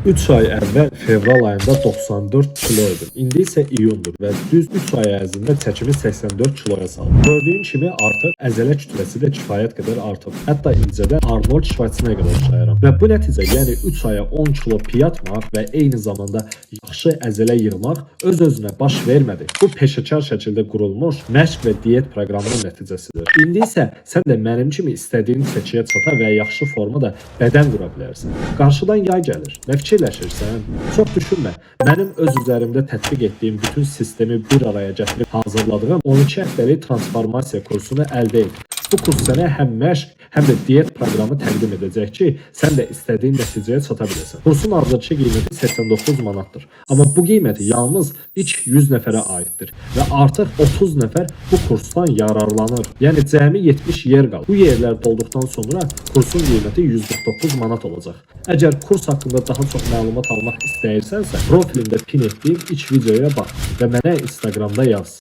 3 ay əvvəl fevral ayında 94 kilo idim. İndi isə iyundur və düz 3 ay ərzində çəkimi 84 kiloya saldım. Gördüyün kimi artıq əzələ kütləsi də kifayət qədər artıb. Hətta incədən Arnold Schwarzenegger oxşayıram. Və bu nəticə, yəni 3 aya 10 kilo piyatmaq və eyni zamanda yaxşı əzələ yığmaq öz-özünə baş vermədi. Bu peşəkar şəkildə qurulmuş məşq və diyet proqramının nəticəsidir. İndi isə sən də mənim kimi istədiyin çəkiyə çata və yaxşı formada bədən qura bilərsən. Qarşıdan yay gəlir. Nə fikirləşirsən? Çox düşünmə. Mənim öz üzərimdə tətbiq etdiyim bütün sistemi bir araya gətirib hazırladığım 12 həftəlik transformasiya kursunu əldə et. Bu kurs sənə həm məşq, həm də diyet proqramı təqdim edəcək ki, sən də istədiyin nəticəyə çata biləsən. Kursun hazırki qiyməti 89 manatdır. Amma bu qiyməti yalnız ilk 100 nəfərə aiddir və artıq 30 nəfər bu kursdan yararlanır. Yəni cəmi 70 yer qalır. Bu yerlər dolduqdan sonra kursun qiyməti 149 manat olacaq. Əgər kurs haqqında daha çox məlumat almaq istəyirsənsə, profilimdə pin etdiyim ilk videoya bax və mənə Instagramda yaz.